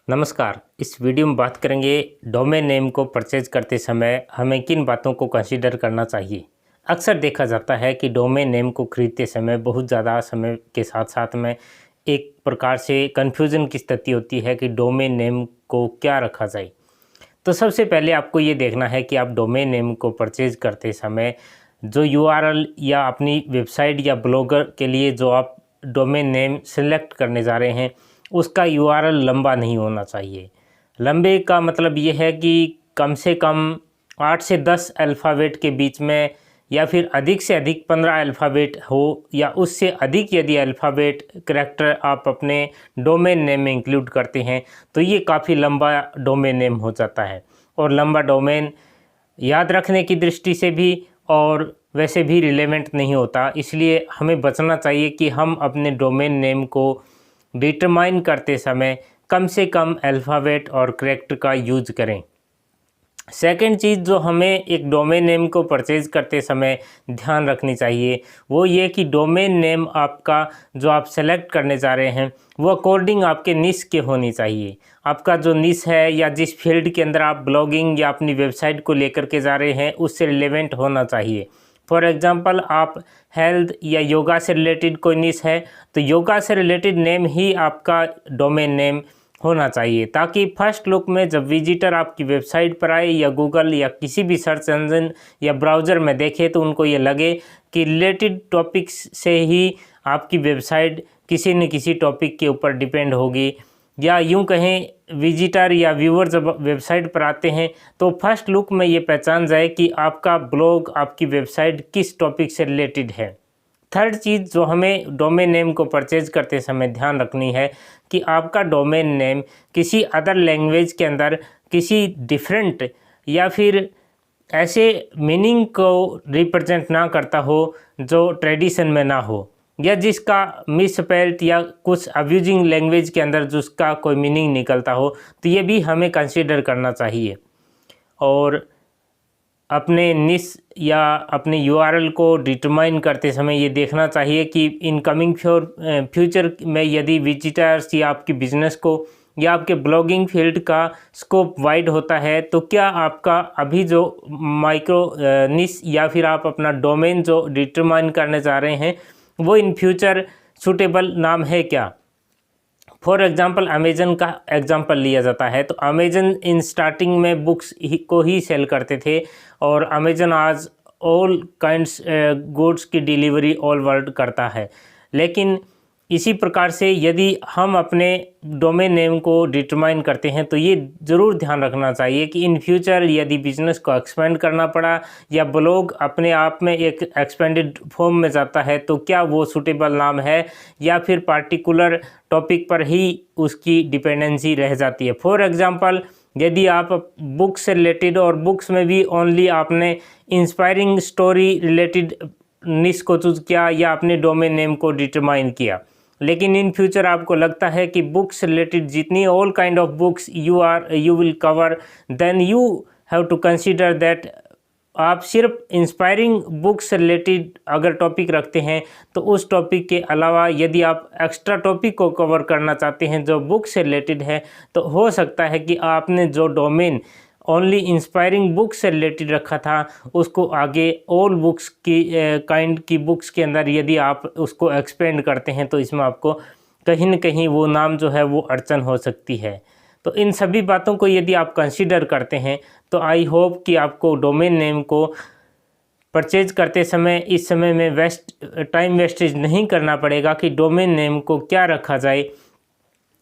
नमस्कार। इस वीडियो में बात करेंगे डोमेन नेम को परचेज करते समय हमें किन बातों को कंसीडर करना चाहिए। अक्सर देखा जाता है कि डोमेन नेम को खरीदते समय बहुत ज़्यादा समय के साथ साथ में एक प्रकार से कन्फ्यूज़न की स्थिति होती है कि डोमेन नेम को क्या रखा जाए। तो सबसे पहले आपको ये देखना है कि आप डोमेन नेम को परचेज करते समय जो यूआरएल या अपनी वेबसाइट या ब्लॉगर के लिए जो आप डोमेन नेम सेलेक्ट करने जा रहे हैं उसका यूआरएल लंबा नहीं होना चाहिए। लंबे का मतलब ये है कि कम से कम 8 से 10 अल्फ़ाबेट के बीच में या फिर अधिक से अधिक 15 अल्फ़ाबेट हो या उससे अधिक यदि अल्फ़ाबेट करैक्टर आप अपने डोमेन नेम में इंक्लूड करते हैं तो ये काफ़ी लंबा डोमेन नेम हो जाता है। और लंबा डोमेन याद रखने की दृष्टि से भी और वैसे भी रिलेवेंट नहीं होता, इसलिए हमें बचना चाहिए कि हम अपने डोमेन नेम को डिटरमाइन करते समय कम से कम अल्फ़ाबेट और करैक्टर का यूज़ करें। सेकंड चीज़ जो हमें एक डोमेन नेम को परचेज़ करते समय ध्यान रखनी चाहिए वो ये कि डोमेन नेम आपका जो आप सेलेक्ट करने जा रहे हैं वो अकॉर्डिंग आपके निश के होनी चाहिए। आपका जो निश है या जिस फील्ड के अंदर आप ब्लॉगिंग या अपनी वेबसाइट को लेकर के जा रहे हैं उससे रिलेवेंट होना चाहिए। फॉर एग्ज़ाम्पल आप हेल्थ या योगा से रिलेटेड कोई निश है तो योगा से रिलेटेड नेम ही आपका डोमेन नेम होना चाहिए, ताकि फर्स्ट लुक में जब विजिटर आपकी वेबसाइट पर आए या गूगल या किसी भी सर्च इंजन या ब्राउज़र में देखे तो उनको ये लगे कि रिलेटेड टॉपिक्स से ही आपकी वेबसाइट किसी न किसी टॉपिक के ऊपर डिपेंड होगी। या यूं कहें विजिटर या व्यूअर जब वेबसाइट पर आते हैं तो फर्स्ट लुक में ये पहचान जाए कि आपका ब्लॉग आपकी वेबसाइट किस टॉपिक से रिलेटेड है। थर्ड चीज़ जो हमें डोमेन नेम को परचेज करते समय ध्यान रखनी है कि आपका डोमेन नेम किसी अदर लैंग्वेज के अंदर किसी डिफरेंट या फिर ऐसे मीनिंग को रिप्रेजेंट ना करता हो जो ट्रेडिशन में ना हो, या जिसका मिसस्पेल्ड या कुछ अब्यूजिंग लैंग्वेज के अंदर जिसका कोई मीनिंग निकलता हो, तो ये भी हमें कंसीडर करना चाहिए। और अपने निश या अपने यूआरएल को डिटरमाइन करते समय ये देखना चाहिए कि इनकमिंग फ्यूचर में यदि विजिटर्स या आपकी बिजनेस को या आपके ब्लॉगिंग फील्ड का स्कोप वाइड होता है तो क्या आपका अभी जो माइक्रो निश या फिर आप अपना डोमेन जो डिटरमाइन करने जा रहे हैं वो इन फ्यूचर सूटेबल नाम है क्या। फॉर एग्ज़ाम्पल अमेज़न का एग्ज़ाम्पल लिया जाता है तो अमेज़न इन स्टार्टिंग में बुक्स को ही सेल करते थे और अमेज़न आज ऑल काइंड्स गुड्स की डिलीवरी ऑल वर्ल्ड करता है। लेकिन इसी प्रकार से यदि हम अपने डोमेन नेम को डिटरमाइन करते हैं तो ये ज़रूर ध्यान रखना चाहिए कि इन फ्यूचर यदि बिज़नेस को एक्सपेंड करना पड़ा या ब्लॉग अपने आप में एक एक्सपेंडेड फॉर्म में जाता है तो क्या वो सूटेबल नाम है या फिर पार्टिकुलर टॉपिक पर ही उसकी डिपेंडेंसी रह जाती है। फॉर एग्ज़ाम्पल यदि आप बुक्स से रिलेटेड और बुक्स में भी ओनली आपने इंस्पायरिंग स्टोरी रिलेटेड निश को चूज़ किया या अपने डोमेन नेम को डिटरमाइन किया, लेकिन इन फ्यूचर आपको लगता है कि बुक्स रिलेटेड जितनी all kind of books you will cover, then you have to consider that आप सिर्फ इंस्पायरिंग बुक्स से रिलेटेड अगर टॉपिक रखते हैं तो उस टॉपिक के अलावा यदि आप एक्स्ट्रा टॉपिक को कवर करना चाहते हैं जो बुक से रिलेटेड है तो हो सकता है कि आपने जो डोमेन ओनली इंस्पायरिंग बुक्स से रिलेटेड रखा था उसको आगे ऑल बुक्स की काइंड की बुक्स के अंदर यदि आप उसको एक्सपेंड करते हैं तो इसमें आपको कहीं न कहीं वो नाम जो है वो अड़चन हो सकती है। तो इन सभी बातों को यदि आप कंसीडर करते हैं तो आई होप कि आपको डोमेन नेम को परचेज करते समय इस समय में टाइम वेस्टेज नहीं करना पड़ेगा कि डोमेन नेम को क्या रखा जाए।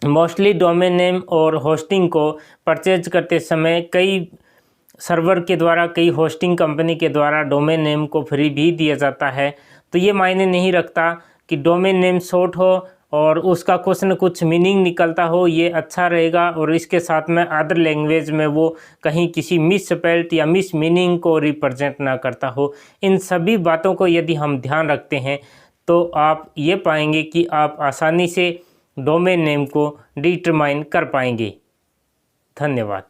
मोस्टली डोमेन नेम और होस्टिंग को परचेज करते समय कई सर्वर के द्वारा कई होस्टिंग कंपनी के द्वारा डोमेन नेम को फ्री भी दिया जाता है, तो ये मायने नहीं रखता कि डोमेन नेम शॉर्ट हो और उसका कुछ न कुछ मीनिंग निकलता हो, ये अच्छा रहेगा और इसके साथ में अदर लैंग्वेज में वो कहीं किसी मिस स्पेल्ड या मिस मीनिंग को रिप्रेजेंट ना करता हो। इन सभी बातों को यदि हम ध्यान रखते हैं तो आप ये पाएंगे कि आप आसानी से डोमेन नेम को डिटरमाइन कर पाएंगे। धन्यवाद।